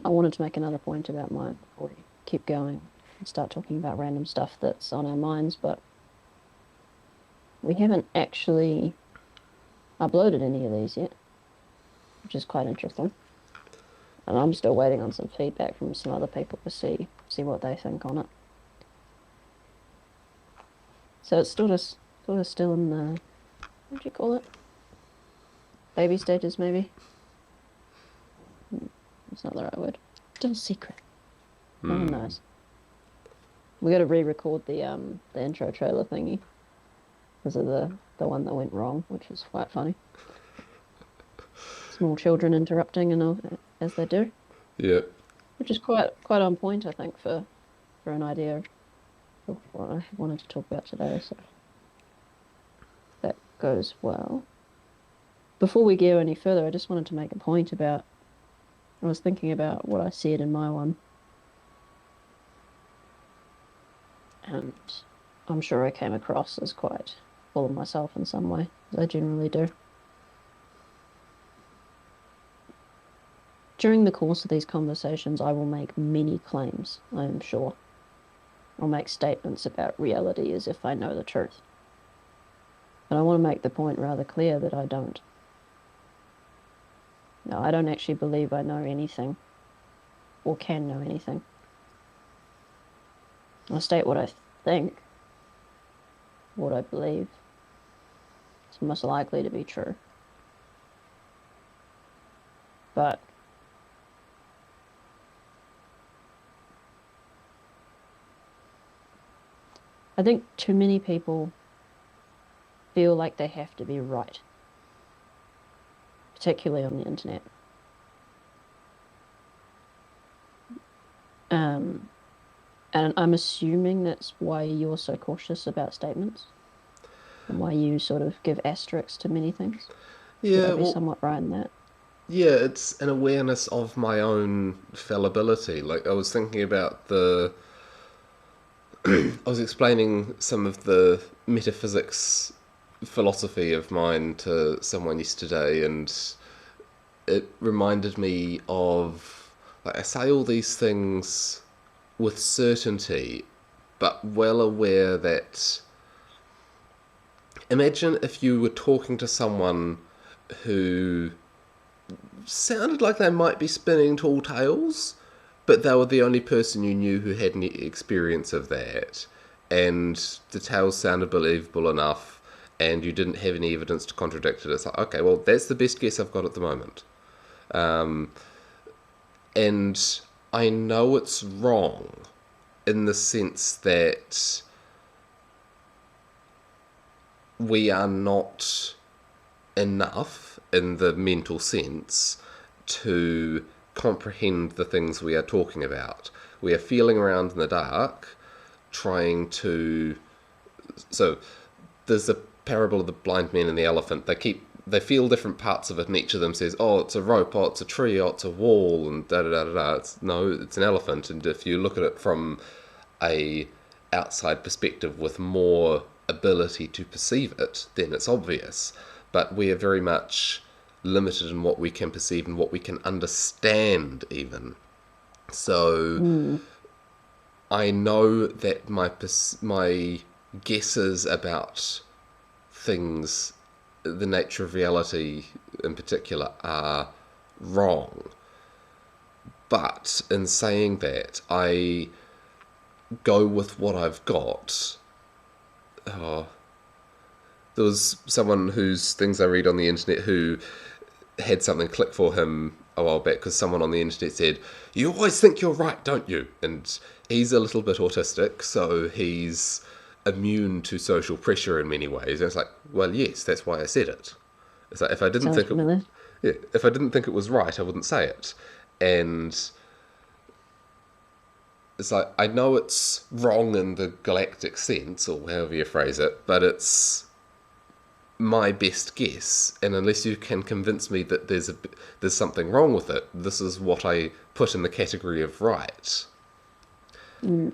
I wanted to make another point about mine before we keep going and start talking about random stuff that's on our minds, but we haven't actually uploaded any of these yet, which is quite interesting. And I'm still waiting on some feedback from some other people to see what they think on it. So it's sort of still in the, what do you call it? Baby stages, maybe? It's not the right word. Still secret. No one knows. We got to re-record the intro trailer thingy because of the one that went wrong, which was quite funny. Small children interrupting and all, as they do. Yeah. Which is quite on point, I think, for an idea of what I wanted to talk about today. So that goes well. Before we go any further, I just wanted to make a point about. I was thinking about what I said in my one. And I'm sure I came across as quite full of myself in some way, as I generally do. During the course of these conversations, I will make many claims, I am sure. I'll make statements about reality as if I know the truth. But I want to make the point rather clear that I don't. No, I don't actually believe I know anything, or can know anything. I'll state what I think, what I believe. It's most likely to be true. But I think too many people feel like they have to be right, particularly on the internet. And I'm assuming that's why you're so cautious about statements and why you sort of give asterisks to many things. Would Yeah, I be well, somewhat right in that? yeah, it's an awareness of my own fallibility. Like, I was thinking about the. I was explaining some of the metaphysics philosophy of mine to someone yesterday, and it reminded me of. Like, I say all these things with certainty, but well aware that. Imagine if you were talking to someone who sounded like they might be spinning tall tales, but they were the only person you knew who had any experience of that, and the tales sounded believable enough, and you didn't have any evidence to contradict it. It's like, okay, well, that's the best guess I've got at the moment. And I know it's wrong in the sense that we are not enough in the mental sense to comprehend the things we are talking about. We are feeling around in the dark, trying to. So, there's the parable of the blind man and the elephant. They feel different parts of it, and each of them says, "Oh, it's a rope. Oh, it's a tree. Oh, it's a wall." And da da da da da. No, it's an elephant. And if you look at it from a outside perspective with more ability to perceive it, then it's obvious. But we are very much limited in what we can perceive and what we can understand, even. So I know that my guesses about things, the nature of reality in particular, are wrong. But in saying that, I go with what I've got. Oh, there was someone whose things I read on the internet who had something click for him a while back because someone on the internet said, "You always think you're right, don't you?" And he's a little bit autistic, so he's immune to social pressure in many ways. And it's like, well, yes, that's why I said it. It's like Sounds familiar. if I didn't think it was right, I wouldn't say it. And it's like, I know it's wrong in the galactic sense, or however you phrase it, but it's my best guess, and unless you can convince me that there's something wrong with it, this is what I put in the category of right. Mm.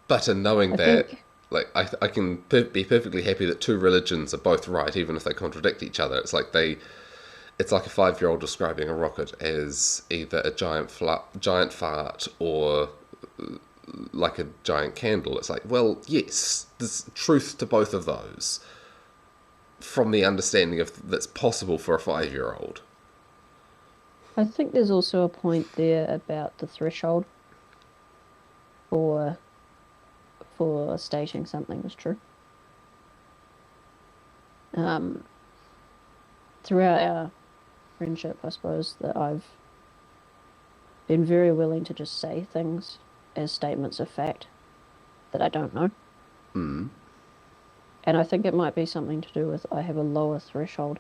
But in knowing I that, think, like, I can be perfectly happy that two religions are both right, even if they contradict each other. It's like It's like a 5-year-old describing a rocket as either a giant fart or like a giant candle. It's like, well, yes, there's truth to both of those from the understanding of that's possible for a 5-year-old. I think there's also a point there about the threshold for stating something is true. Um, Throughout our friendship, I suppose that I've been very willing to just say things as statements of fact that I don't know. Mm. And I think it might be something to do with I have a lower threshold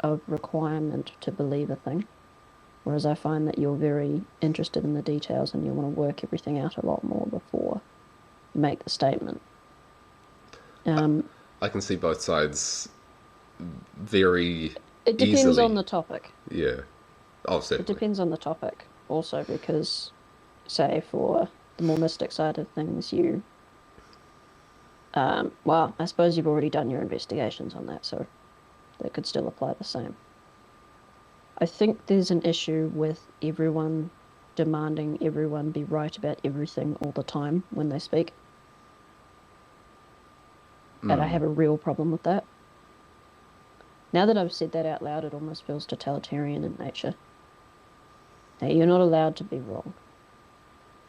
of requirement to believe a thing. Whereas I find that you're very interested in the details and you want to work everything out a lot more before you make the statement. I can see both sides very It depends on easily. the topic. Yeah. Oh, It certainly. depends on the topic also because, say, for the more mystic side of things, well, I suppose you've already done your investigations on that, so that could still apply the same. I think there's an issue with everyone demanding everyone be right about everything all the time when they speak. And I have a real problem with that. Now that I've said that out loud, it almost feels totalitarian in nature. Now, you're not allowed to be wrong.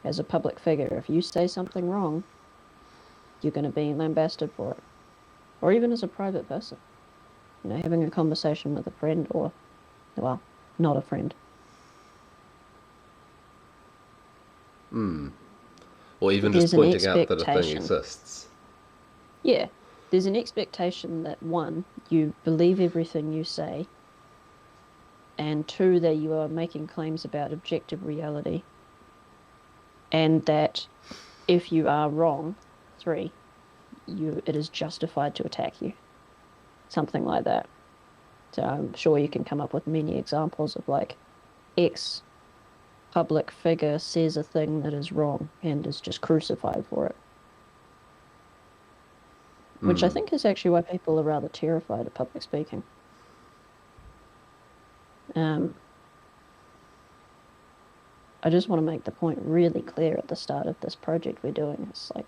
As a public figure, if you say something wrong, you're going to be lambasted for it. Or even as a private person. Having a conversation with a friend or, well, not a friend. Or even just There's an pointing out that a thing expectation. exists. Yeah, there's an expectation that, one, you believe everything you say, and two, that you are making claims about objective reality, and that if you are wrong, three, it is justified to attack you. Something like that. So I'm sure you can come up with many examples of like X public figure says a thing that is wrong and is just crucified for it. Which I think is actually why people are rather terrified of public speaking. I just want to make the point really clear at the start of this project we're doing. It's like,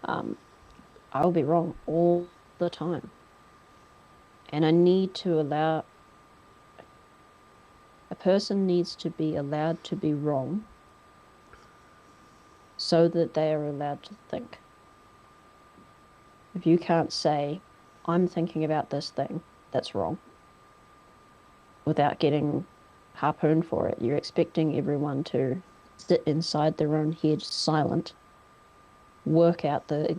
I'll be wrong all the time. And I need to allow, a person needs to be allowed to be wrong so that they are allowed to think. If you can't say, I'm thinking about this thing that's wrong, without getting harpooned for it, you're expecting everyone to sit inside their own head silent, work out the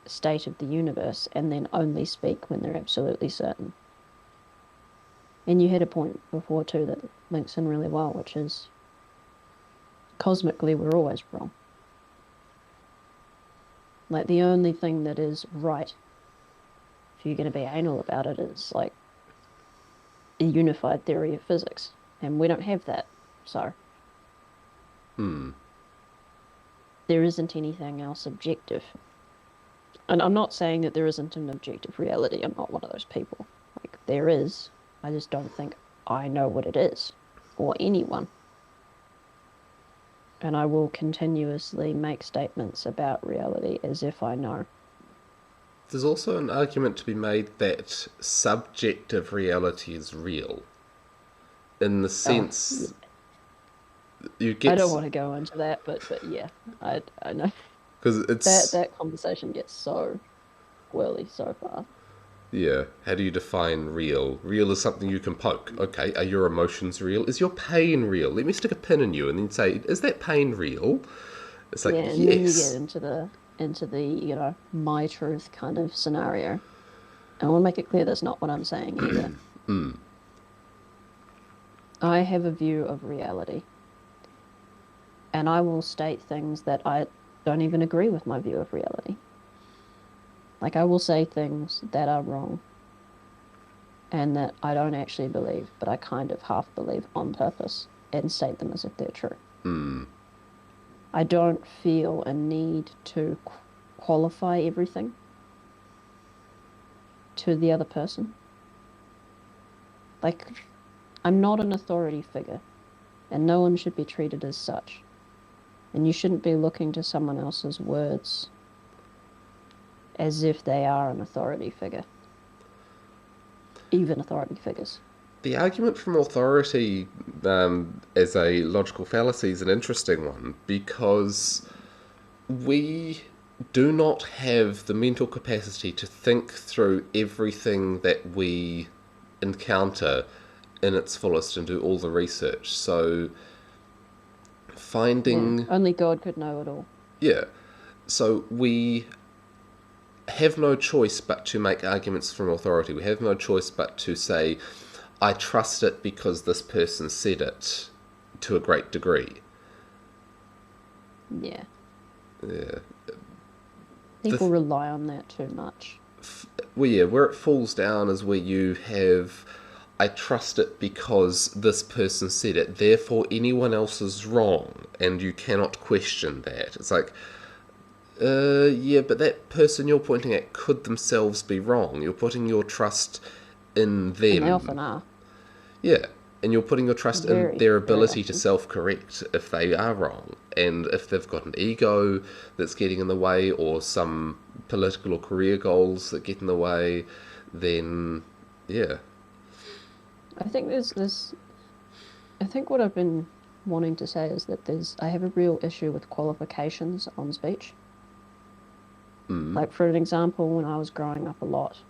state of the universe, and then only speak when they're absolutely certain. And you had a point before too that links in really well, which is cosmically we're always wrong. Like the only thing that is right, if you're going to be anal about it, is like a unified theory of physics. And we don't have that. So there isn't anything else objective. And I'm not saying that there isn't an objective reality. I'm not one of those people. Like there is. I just don't think I know what it is, or anyone. And I will continuously make statements about reality as if I know. There's also an argument to be made that subjective reality is real. In the sense you I get, don't want to go into that, but yeah, I know because it's, that conversation gets so squirrely so far. yeah, how do you define real? Real is something you can poke. Okay, are your emotions real? Is your pain real? Let me stick a pin in you and then say, is that pain real? It's like, Yeah, and then you get yes. into the my truth kind of scenario. And I want to make it clear that's not what I'm saying either. I have a view of reality. And I will state things that I don't even agree with my view of reality. Like I will say things that are wrong and that I don't actually believe, but I kind of half believe on purpose and state them as if they're true. I don't feel a need to qualify everything to the other person. Like, I'm not an authority figure, and no one should be treated as such. And you shouldn't be looking to someone else's words as if they are an authority figure, even authority figures. The argument from authority as a logical fallacy is an interesting one because we do not have the mental capacity to think through everything that we encounter in its fullest and do all the research. So Yeah, finding, only God could know it all. yeah, so we have no choice but to make arguments from authority. We have no choice but to say, I trust it because this person said it to a great degree. Yeah, Yeah. people rely on that too much. Well, yeah, where it falls down is where you have, I trust it because this person said it, therefore anyone else is wrong, and you cannot question that. It's like, yeah, but that person you're pointing at could themselves be wrong. You're putting your trust in And they them. often are. Yeah, and you're putting your trust in Very, their very ability to often. self-correct if they are wrong. And if they've got an ego that's getting in the way or some political or career goals that get in the way, then, yeah. I think there's this. I think what I've been wanting to say is that I have a real issue with qualifications on speech. Mm. Like, for an example, when I was growing up a lot,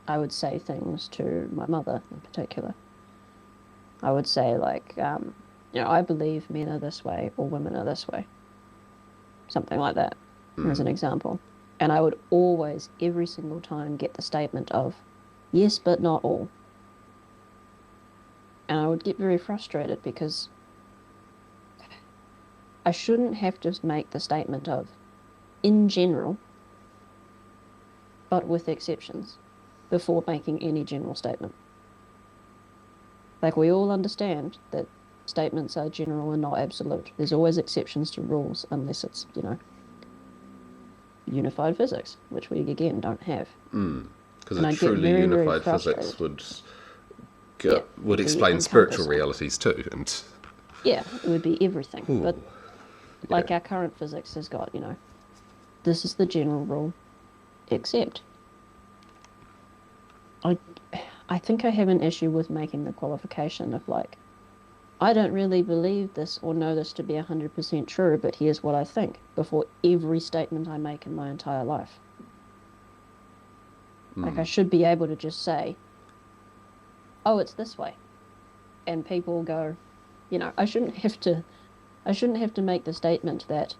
I would say things to my mother in particular. I would say, like, I believe men are this way or women are this way, something like that, as an example. And I would always, every single time, get the statement of, yes, but not all. And I would get very frustrated because I shouldn't have to make the statement of, in general, but with exceptions, before making any general statement. Like, we all understand that statements are general and not absolute. There's always exceptions to rules, unless it's, unified physics, which we, again, don't have. Because And a I'd get truly very, very unified physics frustrated. would Yeah, would it'd be explain spiritual encompassing. realities too. And Yeah, it would be everything. ooh, But yeah, like our current physics has got, this is the general rule, except I I think I have an issue with making the qualification of like, I don't really believe this or know this to be 100% true, but here's what I think before every statement I make in my entire life. Like, I should be able to just say, oh, it's this way. And people go, I shouldn't have to make the statement that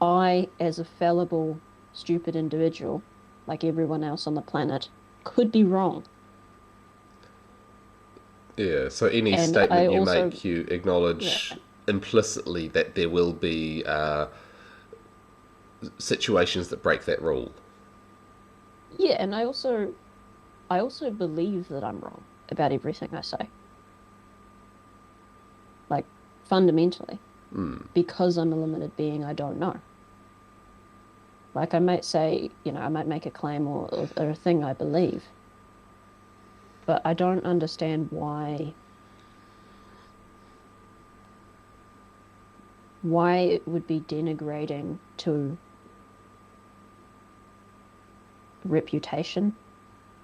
I, as a fallible, stupid individual, like everyone else on the planet, could be wrong. yeah. So any And I statement you also, make, you yeah, acknowledge implicitly that there will be situations that break that rule. yeah, and I also believe that I'm wrong about everything I say, like fundamentally, because I'm a limited being, I don't know. Like, I might say, I might make a claim or a thing I believe, but I don't understand why it would be denigrating to reputation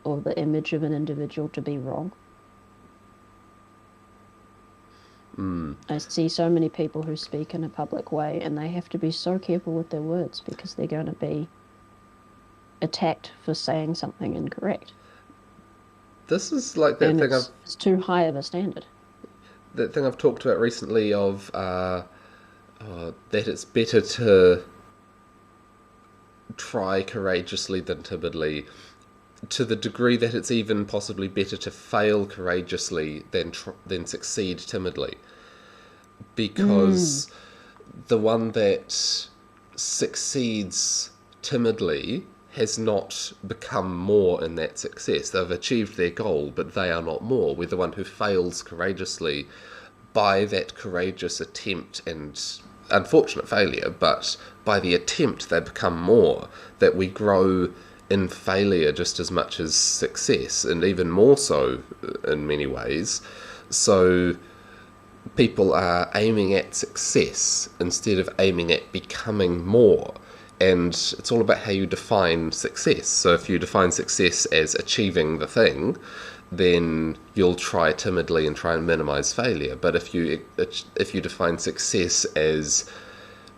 or the image of an individual to be wrong. I see so many people who speak in a public way and they have to be so careful with their words because they're going to be attacked for saying something incorrect. This is like And it's too high of a standard. that thing I've talked about recently of that it's better to try courageously than timidly, to the degree that it's even possibly better to fail courageously than succeed timidly, Mm, because the one that succeeds timidly has not become more in that success. They've achieved their goal, but they are not more. We're the one who fails courageously by that courageous attempt and unfortunate failure, but by the attempt they become more, that we grow in failure just as much as success, and even more so in many ways. So people are aiming at success instead of aiming at becoming more. And it's all about how you define success. So if you define success as achieving the thing, then you'll try timidly and try and minimize failure. But if you define success as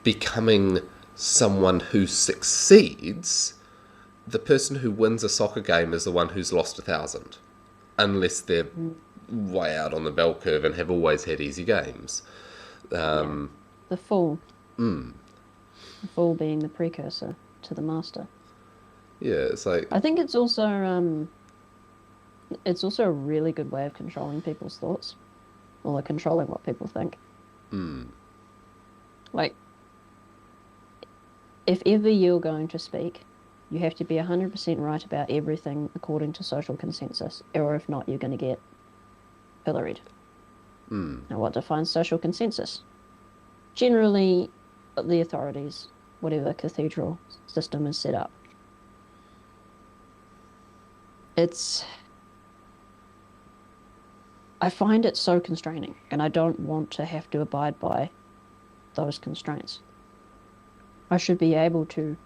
becoming someone who succeeds, the person who wins a soccer game is the one who's lost 1,000, unless they're way out on the bell curve and have always had easy games. Yeah. The fool. The fool being the precursor to the master. Yeah, it's like, I think it's also a really good way of controlling people's thoughts, or like controlling what people think. Like, if ever you're going to speak, you have to be 100% right about everything according to social consensus, or if not, you're going to get pilloried. Now, what defines social consensus? Generally, the authorities, whatever cathedral system is set up. I find it so constraining, and I don't want to have to abide by those constraints. I should be able to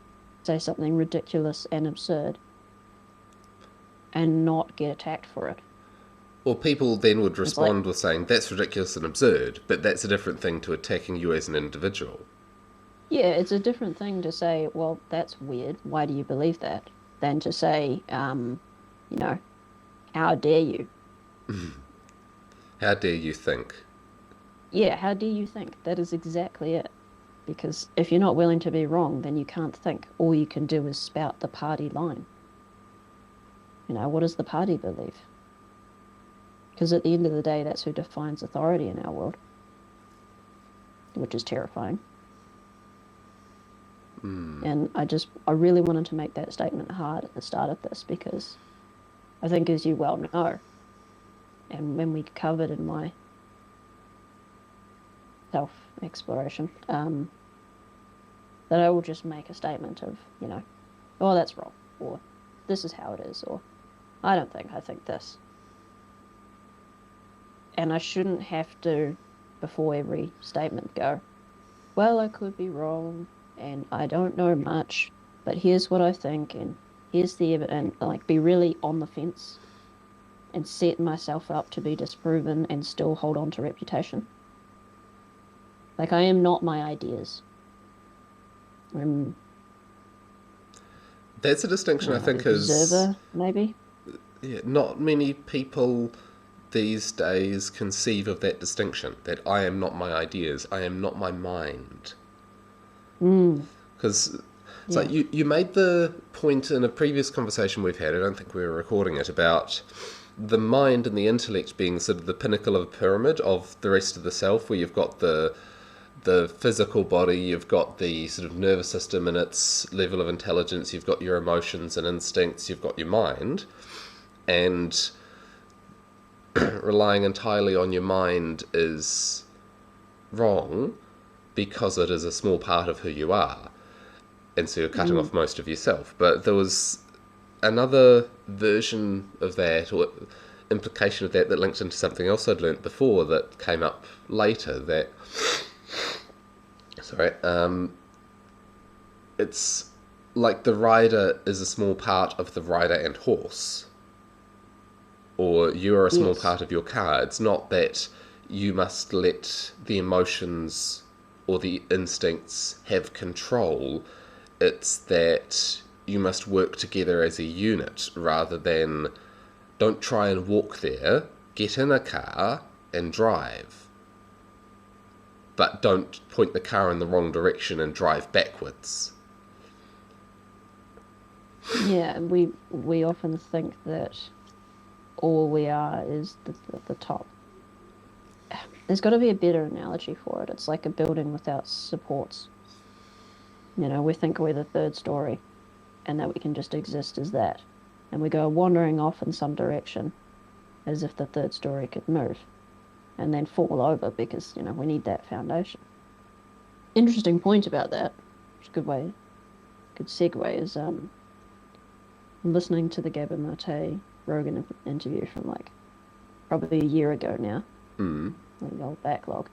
say something ridiculous and absurd and not get attacked for it. or people then would It's like, respond with saying, that's ridiculous and absurd, but that's a different thing to attacking you as an individual. yeah, it's a different thing to say, well, that's weird. Why do you believe that? Than to say, you know, how dare you? How dare you think? Yeah, how dare you think? That is exactly it. Because if you're not willing to be wrong, then you can't think. All you can do is spout the party line. What does the party believe? Because at the end of the day, that's who defines authority in our world, which is terrifying. And I really wanted to make that statement hard at the start of this, because I think, as you well know, and when we covered in my self-exploration, that I will just make a statement of, oh, that's wrong, or this is how it is, or I think this. And I shouldn't have to, before every statement, go, well, I could be wrong, and I don't know much, but here's what I think, and here's the evidence, and like be really on the fence and set myself up to be disproven and still hold on to reputation. Like, I am not my ideas. I'm That's a distinction I think is... observer, maybe? Yeah, not many people these days conceive of that distinction, that I am not my ideas, I am not my mind. Because it's like you made the point in a previous conversation we've had, I don't think we were recording it, about the mind and the intellect being sort of the pinnacle of a pyramid of the rest of the self, where you've got the physical body, you've got the sort of nervous system and its level of intelligence, you've got your emotions and instincts, you've got your mind, and relying entirely on your mind is wrong because it is a small part of who you are, and so you're cutting off most of yourself. But there was another version of that, or implication of that linked into something else I'd learnt before that came up later, that it's like the rider is a small part of the rider and horse, or you are a small part of your car. It's not that you must let the emotions or the instincts have control. It's that you must work together as a unit, rather than don't try and walk there, get in a car and drive. But don't point the car in the wrong direction and drive backwards. Yeah, we often think that all we are is the top. There's got to be a better analogy for it. It's like a building without supports. We think we're the third story and that we can just exist as that. And we go wandering off in some direction as if the third story could move and then fall over because, we need that foundation. Interesting point about that, which is a good segue, is listening to the Gabor Mate Rogan interview from like probably a year ago now, the old backlog.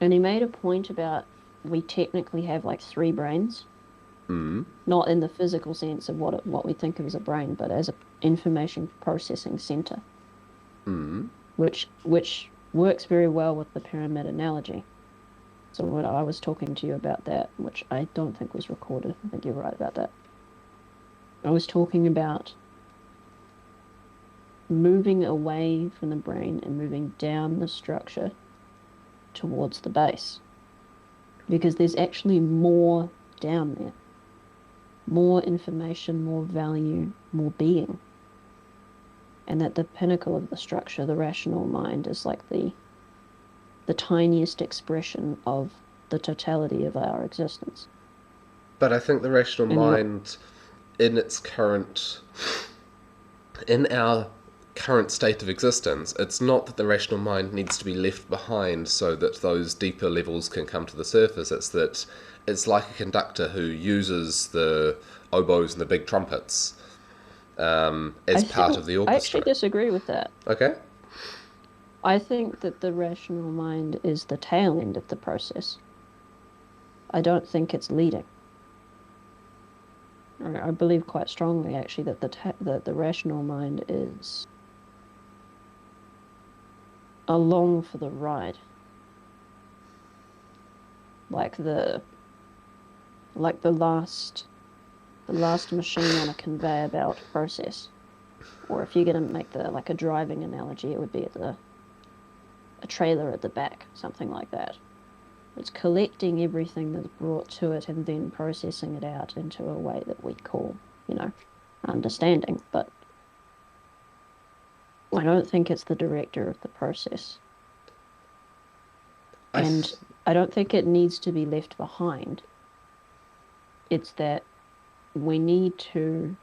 And he made a point about we technically have like 3 brains, not in the physical sense of what we think of as a brain, but as an information processing center, which works very well with the pyramid analogy. So when I was talking to you about that, which I don't think was recorded, I think you're right about that. I was talking about moving away from the brain and moving down the structure towards the base. Because there's actually more down there. More information, more value, more being. And that the pinnacle of the structure, the rational mind, is like the tiniest expression of the totality of our existence. But I think the rational mind, in our current state of existence, it's not that the rational mind needs to be left behind so that those deeper levels can come to the surface. It's that it's like a conductor who uses the oboes and the big trumpets as part of the orchestra. I actually disagree with that. Okay. I think that the rational mind is the tail end of the process. I don't think it's leading. I believe quite strongly, actually, that the rational mind is along for the ride. Like the last machine on a conveyor belt process. Or if you're going to make a driving analogy, it would be a trailer at the back, something like that. It's collecting everything that's brought to it and then processing it out into a way that we call, understanding. But I don't think it's the director of the process. And I don't think it needs to be left behind. It's that we need to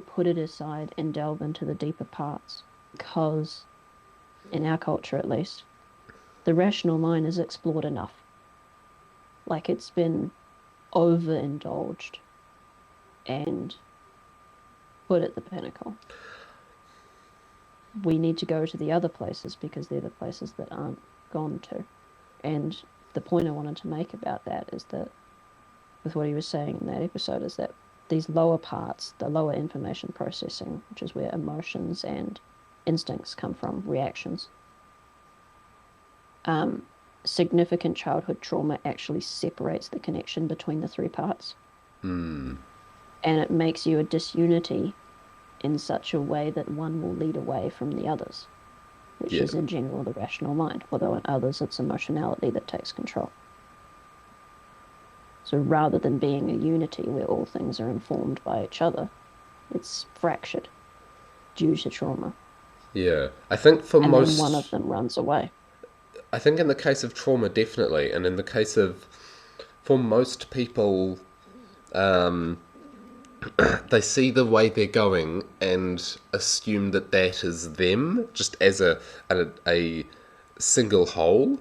put it aside and delve into the deeper parts, because in our culture at least, the rational mind is explored enough. Like, it's been overindulged and put at the pinnacle. We need to go to the other places because they're the places that aren't gone to. And the point I wanted to make about that is that, with what he was saying in that episode, is that these lower parts, the lower information processing, which is where emotions and instincts come from, reactions, significant childhood trauma actually separates the connection between the 3 parts. And it makes you a disunity in such a way that one will lead away from the others, which is in general the rational mind, although in others it's emotionality that takes control. So rather than being a unity where all things are informed by each other, it's fractured due to trauma. Yeah. I think then one of them runs away. I think in the case of trauma, definitely, and in the case of, for most people, they see the way they're going and assume that is them, just as a single whole.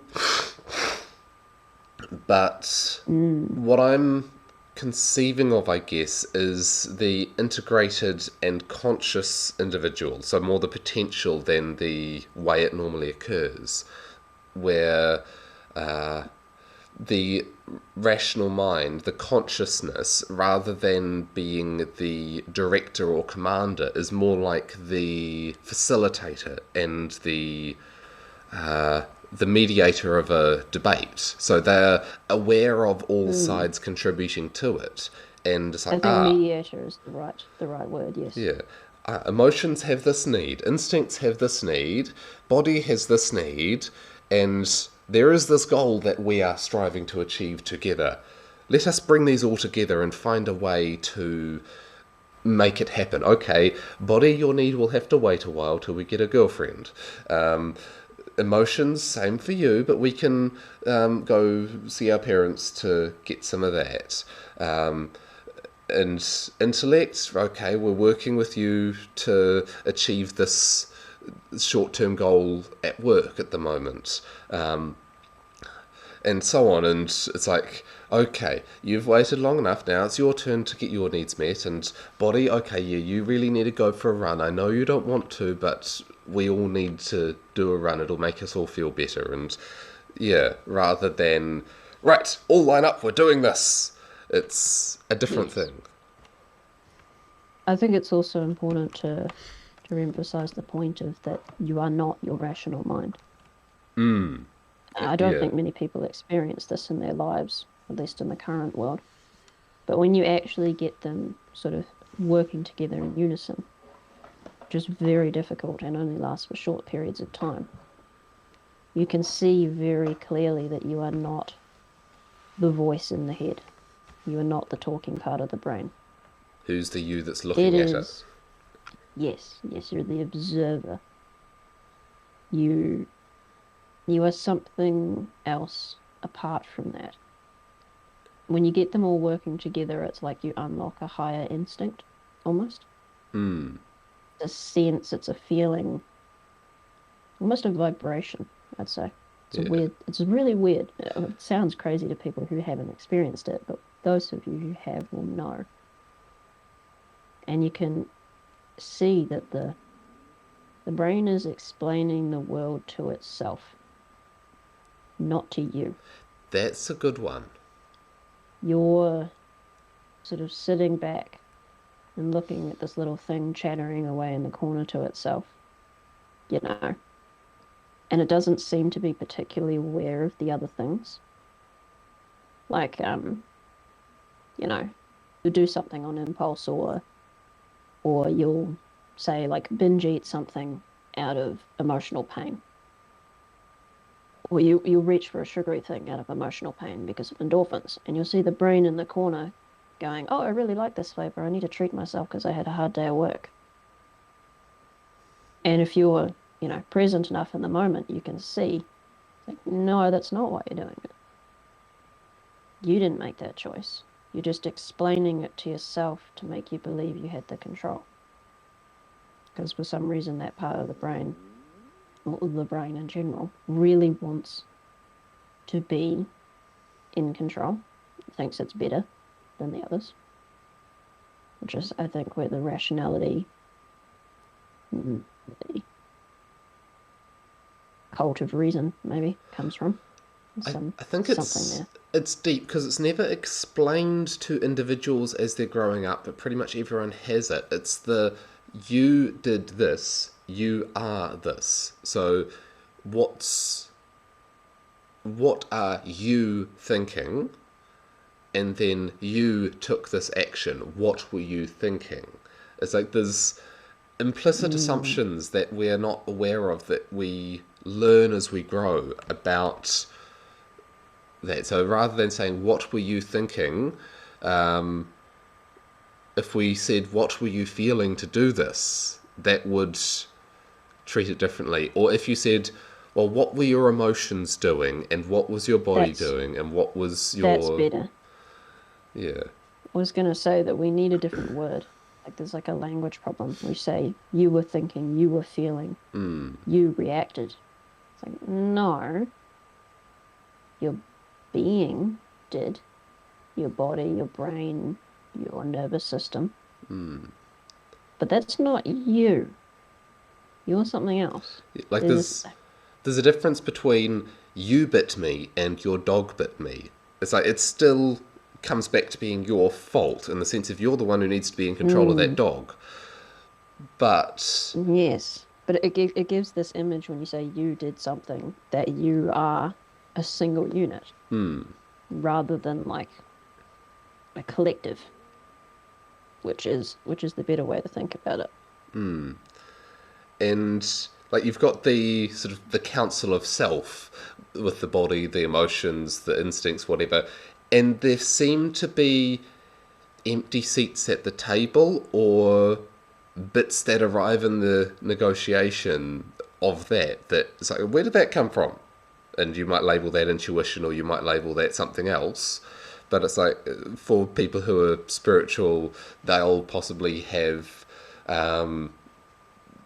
But what I'm conceiving of, I guess, is the integrated and conscious individual, so more the potential than the way it normally occurs, where the rational mind, the consciousness, rather than being the director or commander, is more like the facilitator and the mediator of a debate. So they're aware of all sides contributing to it. And it's like, I think mediator is the right word, yes. Yeah. Emotions have this need, instincts have this need, body has this need, and there is this goal that we are striving to achieve together. Let us bring these all together and find a way to make it happen. Okay, body, your need will have to wait a while till we get a girlfriend. Emotions, same for you, but we can go see our parents to get some of that. And intellect, okay, we're working with you to achieve this short-term goal at work at the moment. and so on. And it's like, okay, you've waited long enough. Now it's your turn to get your needs met. And body, okay, yeah, you really need to go for a run. I know you don't want to, but we all need to do a run. It'll make us all feel better. And yeah, rather than, right, all line up, we're doing this. It's a different Yes. thing. I think it's also important to emphasize the point of that you are not your rational mind. I don't Yeah. think many people experience this in their lives, at least in the current world. But when you actually get them sort of working together in unison, which is very difficult and only lasts for short periods of time, you can see very clearly that you are not the voice in the head. You are not the talking part of the brain. Who's the you that's It looking at it? is, yes, you're the observer. You you are something else apart from that. When you get them all working together, it's like you unlock a higher instinct, almost. A sense, it's a feeling, almost a vibration, I'd say. Yeah. It's really weird. It sounds crazy to people who haven't experienced it, but those of you who have will know. And you can see that the brain is explaining the world to itself, not to you. That's a good one. You're sort of sitting back and looking at this little thing chattering away in the corner to itself, you know, and it doesn't seem to be particularly aware of the other things. Like, you know, you do something on impulse, or you'll say like binge eat something out of emotional pain, or you'll reach for a sugary thing out of emotional pain because of endorphins, and you'll see the brain in the corner going, oh, I really like this flavor, I need to treat myself because I had a hard day at work. And if you're, you know, present enough in the moment, you can see, like, no, that's not why you're doing it. You didn't make that choice. You're just explaining it to yourself to make you believe you had the control. Because for some reason, that part of the brain, or the brain in general, really wants to be in control. It thinks it's better than the others, which is, I think, where the rationality, the cult of reason, maybe, comes from. I think Something there. it's deep because it's never explained to individuals as they're growing up, but pretty much everyone has it. It's the you did this, you are this. So what's what are you thinking? And then you took this action. What were you thinking? It's like there's implicit assumptions that we're not aware of that we learn as we grow about that. So rather than saying, what were you thinking? If we said, what were you feeling to do this? That would treat it differently. Or if you said, well, what were your emotions doing? And what was your body That's doing? And what was that's your. better. Yeah. I was going to say that we need a different word. Like there's like a language problem. We say you were thinking, you were feeling, you reacted. It's like, no, your being did. Your body, your brain, your nervous system. But that's not you. You're something else. Like There's, there's a difference between you bit me and your dog bit me. It's like it still comes back to being your fault in the sense of you're the one who needs to be in control of that dog. But yes, but it gives this image when you say you did something that you are a single unit rather than like a collective, which is the better way to think about it. and like you've got the sort of the council of self with the body, the emotions, the instincts, whatever, and there seem to be empty seats at the table or bits that arrive in the negotiation of that it's like, where did that come from? And you might label that intuition or you might label that something else, but it's like for people who are spiritual, they'll possibly have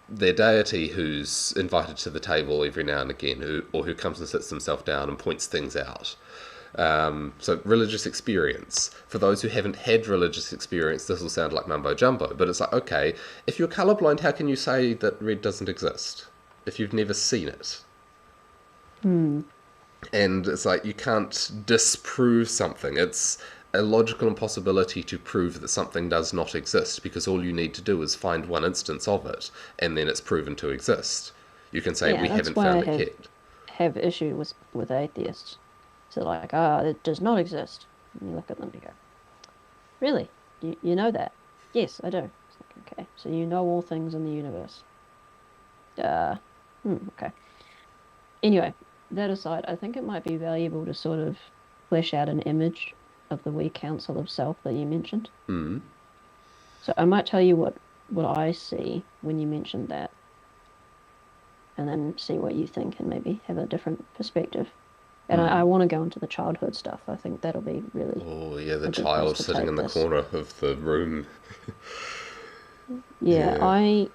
their deity who's invited to the table every now and again, who comes and sits himself down and points things out. So religious experience. For those who haven't had religious experience, this will sound like mumbo jumbo, but it's like, okay, if you're colorblind, how can you say that red doesn't exist if you've never seen it? Hmm. And it's like you can't disprove something. It's a logical impossibility to prove that something does not exist, because all you need to do is find one instance of it, and then it's proven to exist. You can say Yeah, we that's haven't why I found a have issue with atheists. So like, it does not exist. And you look at them and you go, really? You know that? Yes, I do. It's like, okay, so you know all things in the universe. Uh, okay. Anyway, that aside, I think it might be valuable to sort of flesh out an image of the we council of self that you mentioned. kid. So I might tell you what I see when you mentioned that, and then see what you think and maybe have a different perspective. And I want to go into the childhood stuff. I think that'll be really Oh, yeah, the a good place child to sitting take in the this. corner of the room. Yeah, Yeah.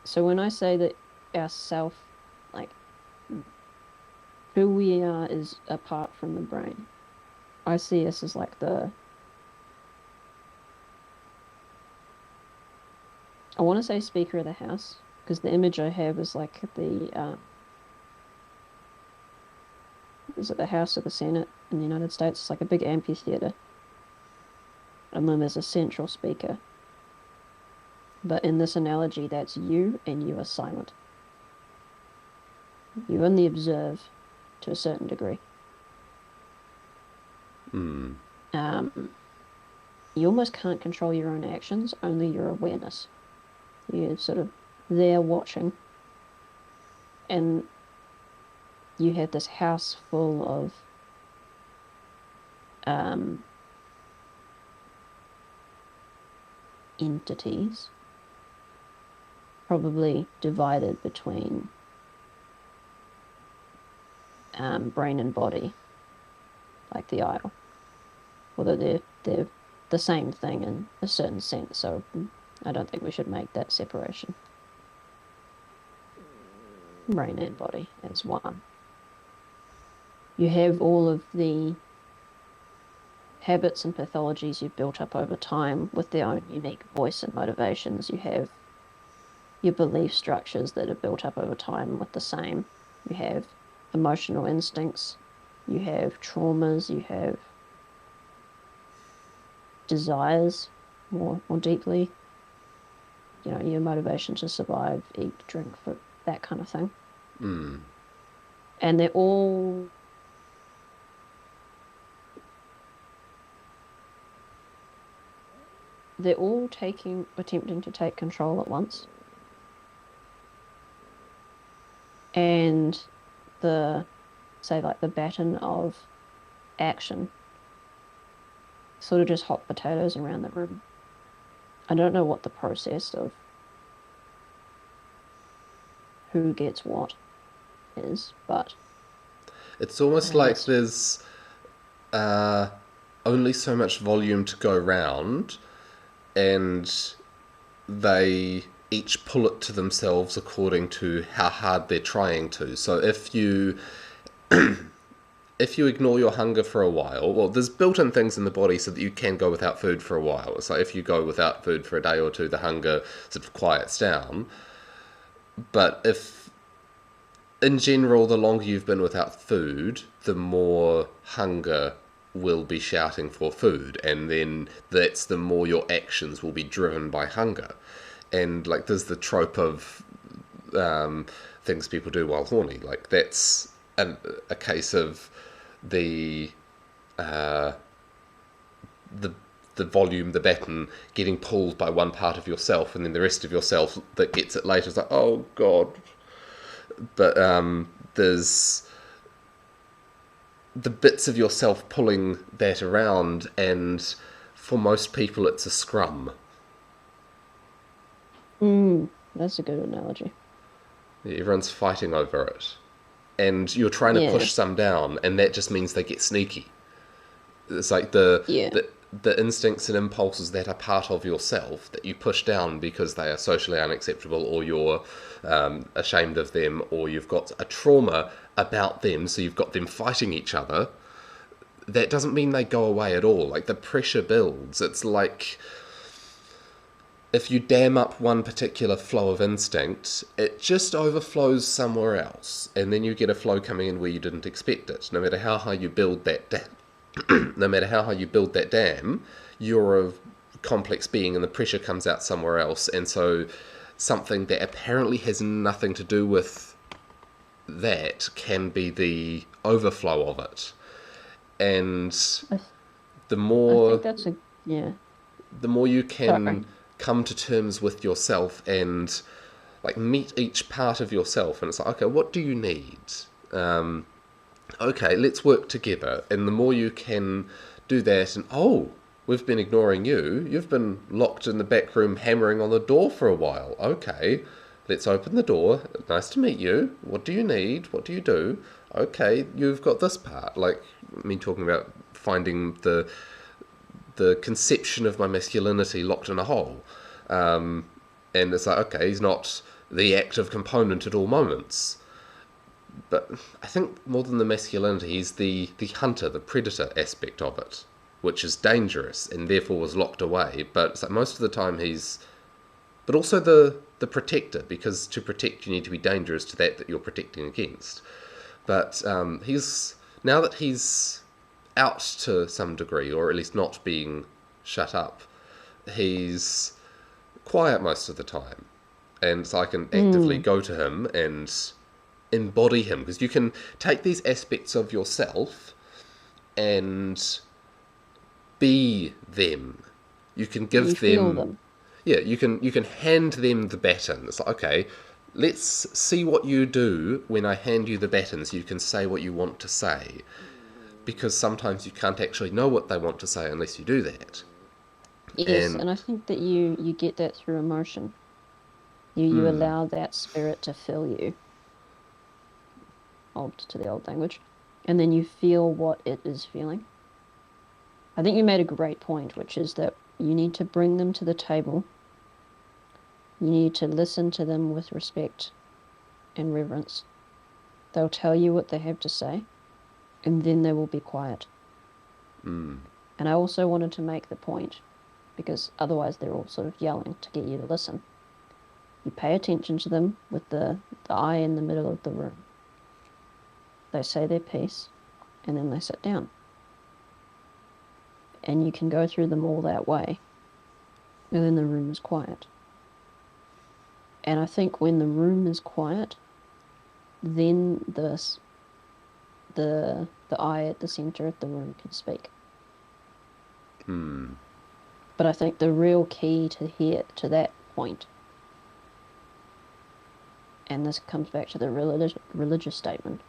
so when I say that our self, like who we are is apart from the brain, I see us as like I want to say Speaker of the House, because the image I have is like is it the House of the Senate in the United States? It's like a big amphitheater. And then there's a central speaker. But in this analogy, that's you, and you are silent. You only observe to a certain degree. Hmm. You almost can't control your own actions, only your awareness. You're sort of there watching, and you have this house full of um, entities, probably divided between brain and body, like the idol. Although they're the same thing in a certain sense, so I don't think we should make that separation. Brain and body as one. You have all of the habits and pathologies you've built up over time with their own unique voice and motivations. You have your belief structures that are built up over time with the same. You have emotional instincts, you have traumas, you have desires more deeply, your motivation to survive, eat, drink, for that kind of thing. And they're all attempting to take control at once. And like the baton of action, sort of just hot potatoes around the room. I don't know what the process of who gets what is, but It's almost like it's there's uh, only so much volume to go round, and they each pull it to themselves according to how hard they're trying to. So if you ignore your hunger for a while, well, there's built-in things in the body so that you can go without food for a while. So if you go without food for a day or two, the hunger sort of quiets down. But if, in general, the longer you've been without food, the more hunger will be shouting for food, and then that's the more your actions will be driven by hunger. And like, there's the trope of things people do while horny. Like, that's a case of the uh, the the volume, the baton, getting pulled by one part of yourself, and then the rest of yourself that gets it later is like, oh god. But there's the bits of yourself pulling that around, and for most people, it's a scrum. that's a good analogy. Everyone's fighting over it, and you're trying to Yeah, push some down, and that just means they get sneaky. It's like the yeah. the instincts and impulses that are part of yourself that you push down because they are socially unacceptable, or you're ashamed of them, or you've got a trauma about them, so you've got them fighting each other, that doesn't mean they go away at all. Like, the pressure builds. It's like if you dam up one particular flow of instinct, it just overflows somewhere else, and then you get a flow coming in where you didn't expect it. No matter how high you build that no matter how high you build that dam, you're a complex being, and the pressure comes out somewhere else. And so something that apparently has nothing to do with that can be the overflow of it. And I, the I more think that's a yeah. the more you Sorry. can come to terms with yourself and like meet each part of yourself, and it's like, okay, what do you need? Okay, let's work together. And the more you can do that, and oh, we've been ignoring you. You've been locked in the back room hammering on the door for a while. Okay, let's open the door. Nice to meet you. What do you need? What do you do? Okay, you've got this part. Like me talking about finding the conception of my masculinity locked in a hole. And it's like, okay, he's not the active component at all moments. But I think more than the masculinity, he's the hunter, the predator aspect of it, which is dangerous and therefore was locked away. But it's like most of the time he's... But also the protector, because to protect you need to be dangerous to that you're protecting against. But he's... Now that he's out to some degree, or at least not being shut up, he's quiet most of the time. And so I can actively Mm, go to him and embody him, because you can take these aspects of yourself and be them. You can you give feel them, them. yeah, you can hand them the baton. It's like, okay, let's see what you do when I hand you the baton, so you can say what you want to say, because sometimes you can't actually know what they want to say unless you do that. Yes, And and I think that you get that through emotion. You allow that spirit to fill you, old to the old language, and then you feel what it is feeling. I think you made a great point, which is that you need to bring them to the table. You need to listen to them with respect and reverence. They'll tell you what they have to say, and then they will be quiet. And I also wanted to make the point, because otherwise they're all sort of yelling to get you to listen. You pay attention to them with the eye in the middle of the room. They say their piece, and then they sit down. And you can go through them all that way, and then the room is quiet. And I think when the room is quiet, then the eye at the center of the room can speak. But I think the real key to that point, and this comes back to the religious statement,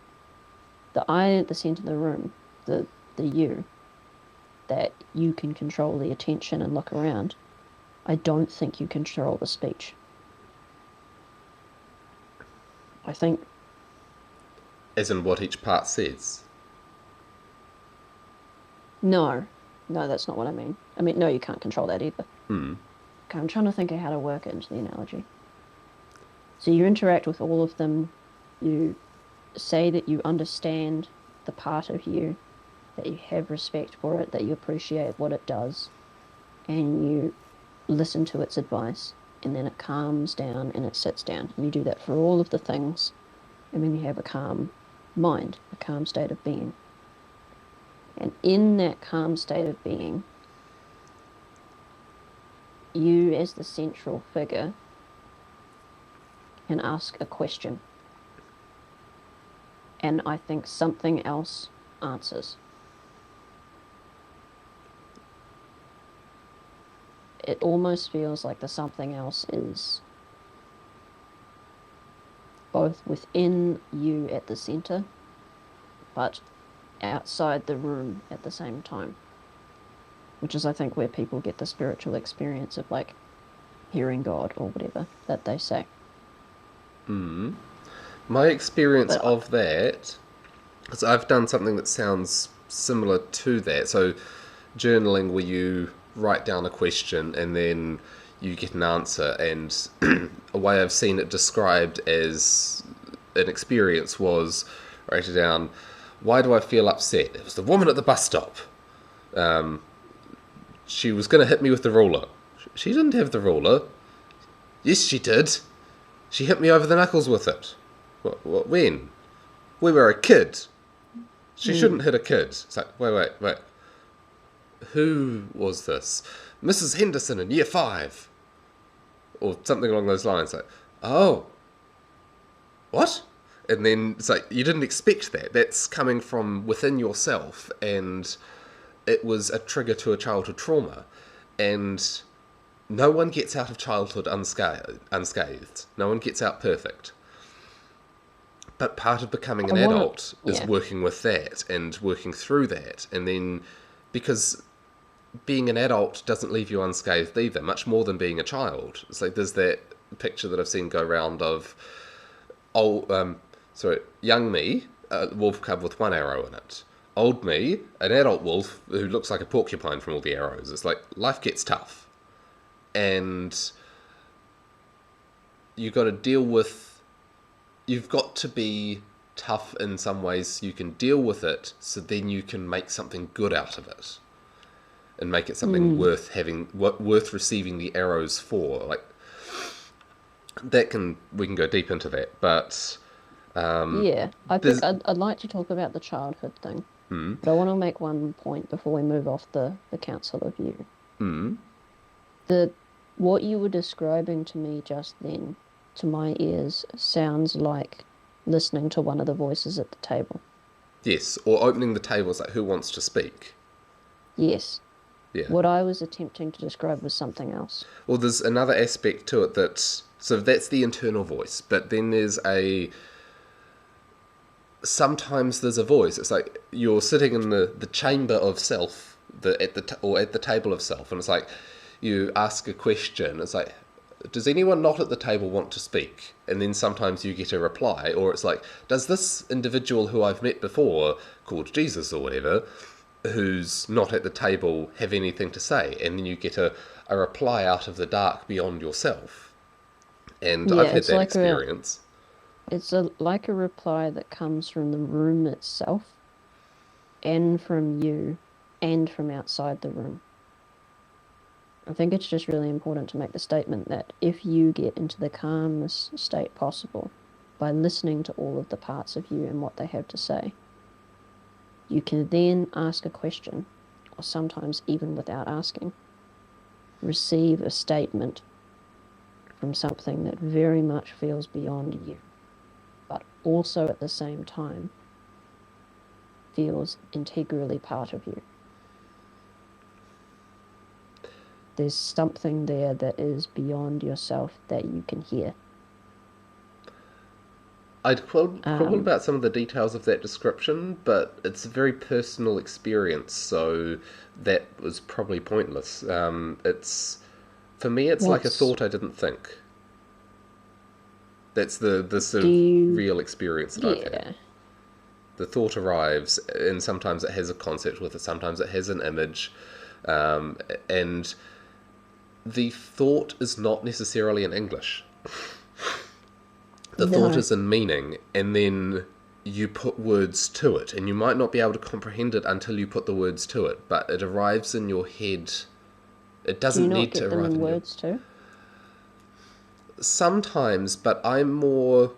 the eye at the center of the room, the you, that you can control the attention and look around. I don't think you control the speech. I think as in what each part says. no, no, that's not what I mean. I mean, no, you can't control that either. Okay, I'm trying to think of how to work it into the analogy. So you interact with all of them. You say that you understand the part of you, that you have respect for it, that you appreciate what it does, and you listen to its advice, and then it calms down and it sits down. And you do that for all of the things, and then you have a calm mind, a calm state of being. And in that calm state of being, you as the central figure can ask a question. And I think something else answers. It almost feels like the something else is both within you at the center, but outside the room at the same time, which is, I think, where people get the spiritual experience of like hearing God or whatever that they say. My experience But of that is I've done something that sounds similar to that. So journaling where you write down a question and then you get an answer, and a way I've seen it described as an experience was write it down. Why do I feel upset? It was the woman at the bus stop. She was going to hit me with the ruler. She didn't have the ruler. Yes, she did. She hit me over the knuckles with it. What, when? We were a kid. She shouldn't hit a kid. It's like, wait. Who was this? Mrs. Henderson in year 5. Or something along those lines. Like, oh. What? And then it's like, you didn't expect that. That's coming from within yourself, and it was a trigger to a childhood trauma. And no one gets out of childhood unscathed. No one gets out perfect. But part of becoming an adult is working with that and working through that. And then, because being an adult doesn't leave you unscathed either, much more than being a child. It's like there's that picture that I've seen go around of young me, a wolf cub with one arrow in it. Old me, an adult wolf who looks like a porcupine from all the arrows. It's like, life gets tough. And you've got to be tough in some ways so you can deal with it, so then you can make something good out of it. And make it something worth receiving the arrows for. Like, we can go deep into that, but I think I'd like to talk about the childhood thing, but I want to make one point before we move off the council of you. What you were describing to me just then, to my ears, sounds like listening to one of the voices at the table. Yes, or opening the tables, like, who wants to speak? Yes. Yeah. What I was attempting to describe was something else. Well, there's another aspect to it so that's the internal voice, but then sometimes there's a voice. It's like you're sitting in the chamber of self, at the table of self, and it's like you ask a question. It's like, does anyone not at the table want to speak? And then sometimes you get a reply, or it's like, does this individual who I've met before, called Jesus or whatever, who's not at the table, have anything to say? And then you get a reply out of the dark beyond yourself. And I've had that experience. It's like a reply that comes from the room itself, and from you, and from outside the room. I think it's just really important to make the statement that if you get into the calmest state possible by listening to all of the parts of you and what they have to say, you can then ask a question, or sometimes even without asking, receive a statement from something that very much feels beyond you, but also at the same time feels integrally part of you. There's something there that is beyond yourself that you can hear. I'd quibble about some of the details of that description, but it's a very personal experience, so that was probably pointless. For me, it's like a thought I didn't think. That's the sort of real experience that I've had. The thought arrives, and sometimes it has a concept with it, sometimes it has an image, and the thought is not necessarily in English. The thought is in meaning, and then you put words to it, and you might not be able to comprehend it until you put the words to it, but it arrives in your head. It doesn't need to arrive in words too? Sometimes, but I'm more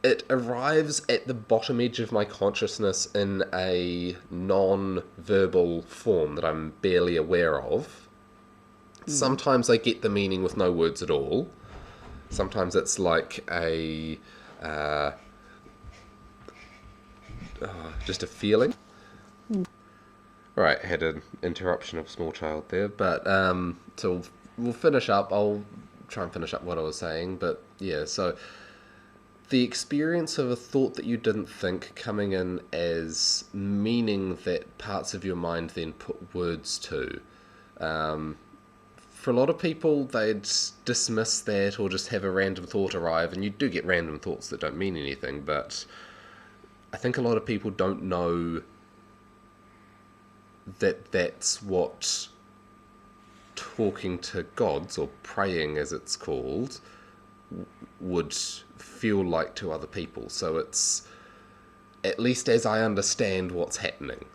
it arrives at the bottom edge of my consciousness in a non-verbal form that I'm barely aware of. Sometimes I get the meaning with no words at all. Sometimes it's like just a feeling. Right, had an interruption of small child there, but so we'll finish up. I'll try and finish up what I was saying, but yeah, so the experience of a thought that you didn't think coming in as meaning that parts of your mind then put words to. For a lot of people, they'd dismiss that or just have a random thought arrive, and you do get random thoughts that don't mean anything, but I think a lot of people don't know that's what talking to gods, or praying as it's called, would feel like to other people. So it's, at least as I understand what's happening.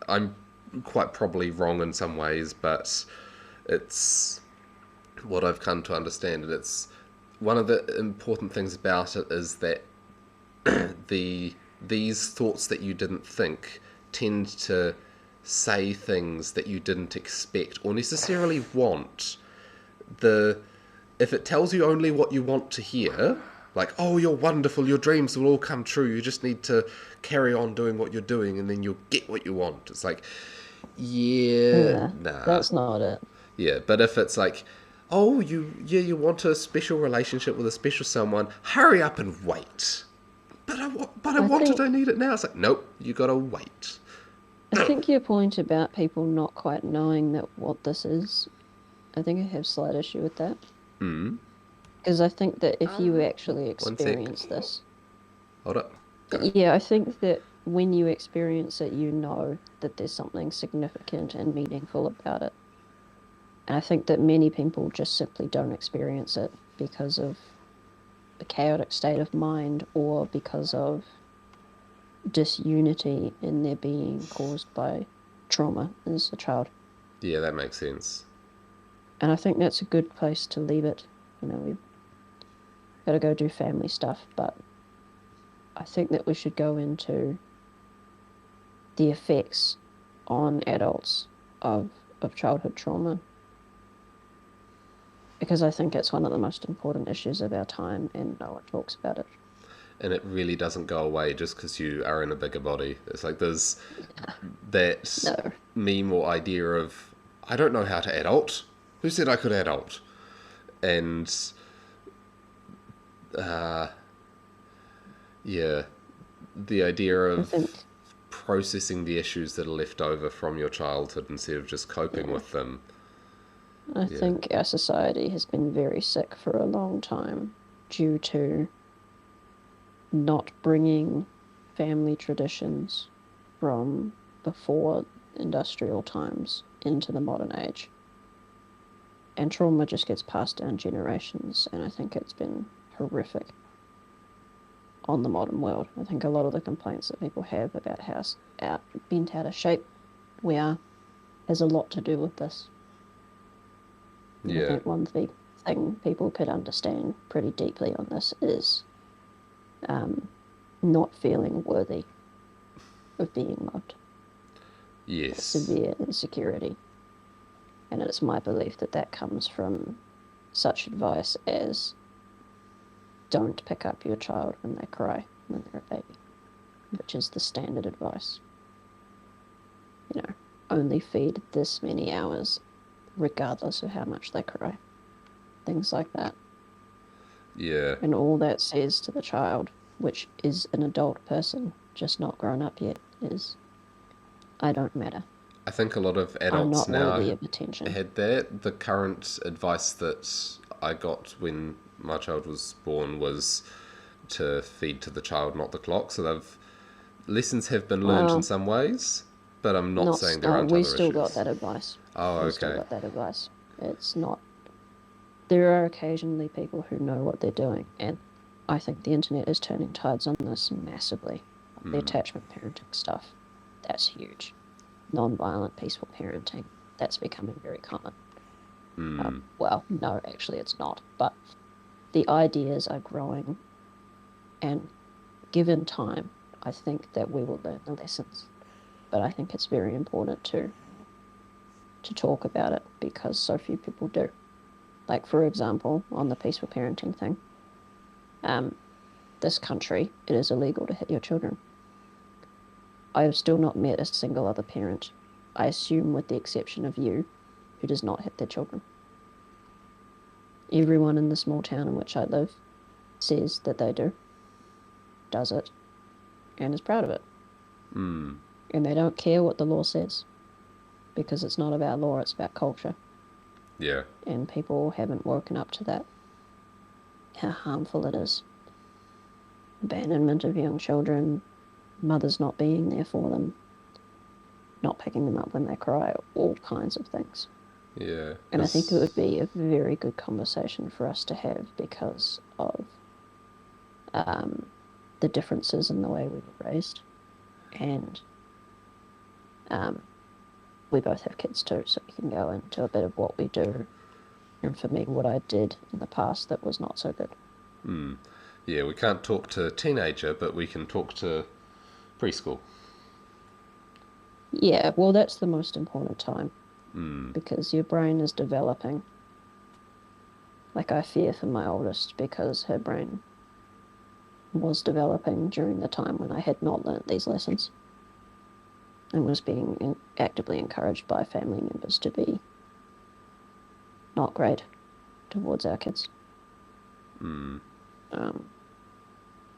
I'm quite probably wrong in some ways, but it's what I've come to understand. And it's one of the important things about it is that these thoughts that you didn't think tend to say things that you didn't expect or necessarily want. The If it tells you only what you want to hear, like, oh, you're wonderful, your dreams will all come true, you just need to carry on doing what you're doing and then you'll get what you want. It's like, yeah, Yeah, nah. that's not it. Yeah, but if it's like, oh, you want a special relationship with a special someone, hurry up and wait. But I I want it, think I need it now. It's like, nope, you gotta wait. I think your point about people not quite knowing that what this is, I think I have slight issue with that. Because I think that if you actually One sec. experience this, Hold up. Go. yeah, I think that when you experience it, you know that there's something significant and meaningful about it. And I think that many people just simply don't experience it because of the chaotic state of mind or because of disunity in their being caused by trauma as a child. Yeah, that makes sense. And I think that's a good place to leave it. We've got to go do family stuff, but I think that we should go into the effects on adults of childhood trauma, because I think it's one of the most important issues of our time and no one talks about it. And it really doesn't go away just because you are in a bigger body. It's like there's that No. meme or idea of, I don't know how to adult. Who said I could adult? And yeah, the idea I of think, processing the issues that are left over from your childhood instead of just coping yeah, with them. I Yeah. think our society has been very sick for a long time due to not bringing family traditions from before industrial times into the modern age. And trauma just gets passed down generations, and I think it's been horrific on the modern world. I think a lot of the complaints that people have about how bent out of shape we are has a lot to do with this. And I Yeah. think one thing people could understand pretty deeply on this is not feeling worthy of being loved, Yes. severe insecurity. And it's my belief that that comes from such advice as don't pick up your child when they cry when they're a baby, which is the standard advice. Only feed this many hours, regardless of how much they cry. Things like that. Yeah. And all that says to the child, which is an adult person, just not grown up yet, is I don't matter. I think a lot of I'm adults not now worthy of attention. had that. The current advice that I got when my child was born was to feed to the child, not the clock. So lessons have been learned in Well, some ways, but I'm not not saying there aren't we other still got issues. that advice. Oh, We still okay. got that advice. It's not. There are occasionally people who know what they're doing, and I think the internet is turning tides on this massively. The attachment parenting stuff, that's huge. Non-violent, peaceful parenting, that's becoming very common. Well, no, actually, it's not. But the ideas are growing, and given time, I think that we will learn the lessons. But I think it's very important to talk about it because so few people do. Like, for example, on the peaceful parenting thing, this country, it is illegal to hit your children. I have still not met a single other parent, I assume with the exception of you, who does not hit their children. Everyone in the small town in which I live says that they do, does it, and is proud of it. And they don't care what the law says because it's not about law, it's about culture. Yeah. And people haven't woken up to that, how harmful it is. Abandonment of young children, mothers not being there for them. not picking them up when they cry, all kinds of things. Yeah. And I think it would be a very good conversation for us to have because of the differences in the way we were raised. And we both have kids too, so we can go into a bit of what we do. And for me, what I did in the past that was not so good. Yeah, we can't talk to teenager, but we can talk to preschool. Yeah, well, that's the most important time because your brain is developing. Like, I fear for my oldest because her brain was developing during the time when I had not learnt these lessons and was being actively encouraged by family members to be not great towards our kids.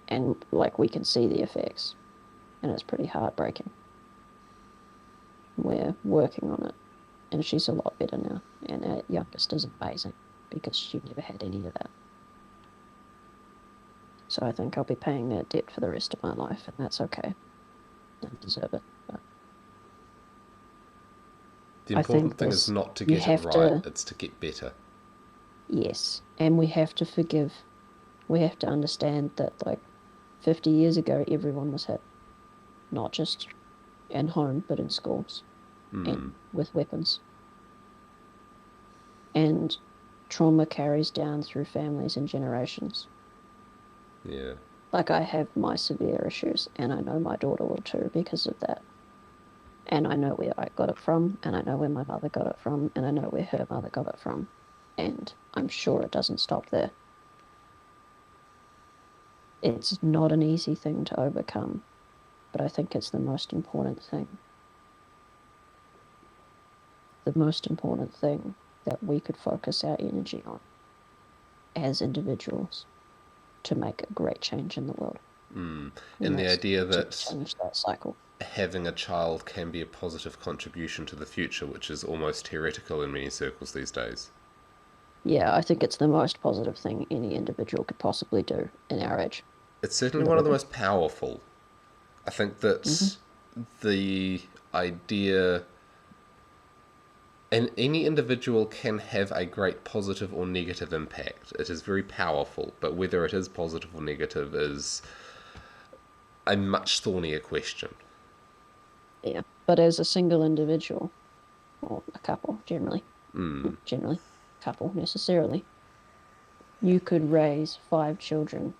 And like we can see the effects, and it's pretty heartbreaking. We're working on it, and she's a lot better now. And our youngest is amazing because she never had any of that. So I think I'll be paying that debt for the rest of my life, and that's okay. I deserve it. But The I important think thing is not to you get it have right, to, it's to get better. yes, and we have to forgive. We have to understand that, like, 50 years ago, everyone was hit, not just in home, but in schools and with weapons. And trauma carries down through families and generations. Yeah. Like, I have my severe issues, and I know my daughter will too because of that. And I know where I got it from, and I know where my mother got it from, and I know where her mother got it from. And I'm sure it doesn't stop there. It's not an easy thing to overcome, but I think it's the most important thing. The most important thing that we could focus our energy on as individuals to make a great change in the world. And And the that's idea to that change that cycle. having a child can be a positive contribution to the future, which is almost heretical in many circles these days. Yeah, I think it's the most positive thing any individual could possibly do in our age. It's certainly one of the Literally. most powerful. I think Hmm. that the idea, and any individual can have a great positive or negative impact. It is very powerful, but whether it is positive or negative is a much thornier question. Yeah. But as a single individual, or a couple generally, not generally, couple necessarily, you could raise 5 children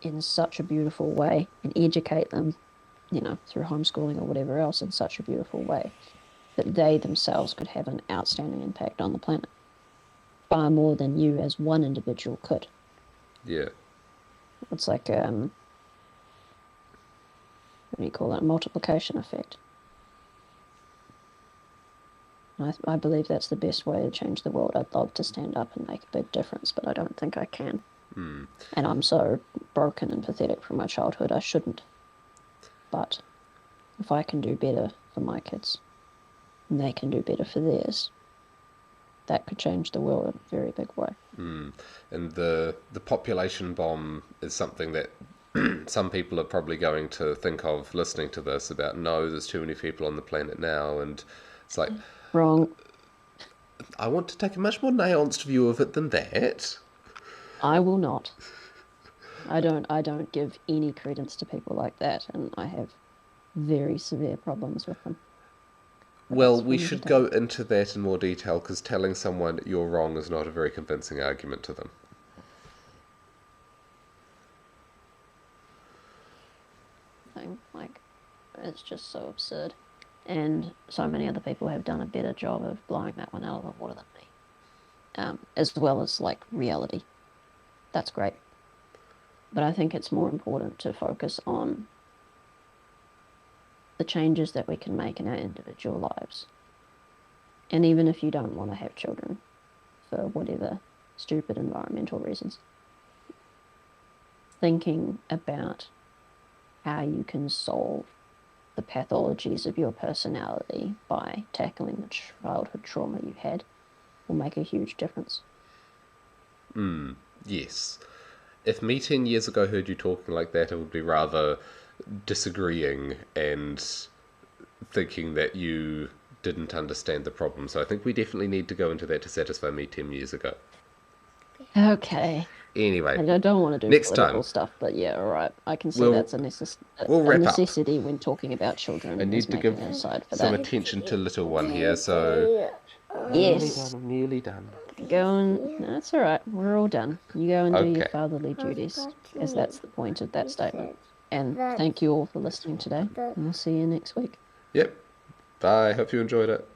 in such a beautiful way and educate them, through homeschooling or whatever else in such a beautiful way that they themselves could have an outstanding impact on the planet, far more than you as one individual could. Yeah. It's like, what do you call that? Multiplication effect. I believe that's the best way to change the world. I'd love to stand up and make a big difference, but I don't think I can. And I'm so broken and pathetic from my childhood, I shouldn't. But if I can do better for my kids, and they can do better for theirs, that could change the world in a very big way. And the population bomb is something that some people are probably going to think of listening to this about, no, there's too many people on the planet now, and it's like, Wrong. I want to take a much more nuanced view of it than that. I will not. I don't give any credence to people like that, and I have very severe problems with them. But Well, that's for we another should day. go into that in more detail because telling someone you're wrong is not a very convincing argument to them. Like, it's just so absurd. And so many other people have done a better job of blowing that one out of the water than me, as well as like reality. That's great. But I think it's more important to focus on the changes that we can make in our individual lives. And even if you don't want to have children for whatever stupid environmental reasons, thinking about how you can solve the pathologies of your personality by tackling the childhood trauma you had will make a huge difference. Yes. If me 10 years ago heard you talking like that, it would be rather disagreeing and thinking that you didn't understand the problem. So I think we definitely need to go into that to satisfy me 10 years ago. Okay. Anyway, I don't want to do next political time stuff, but yeah, all right. I can see we'll that's we'll a wrap up. necessity when talking about I children, is need to making give an aside for some that. attention to little one here, so Yes. I'm nearly done. Go and that's all right. We're all done. You go and do your Okay. fatherly duties, as that's the point of that statement. And thank you all for listening today. And we'll see you next week. Yep. Bye. Hope you enjoyed it.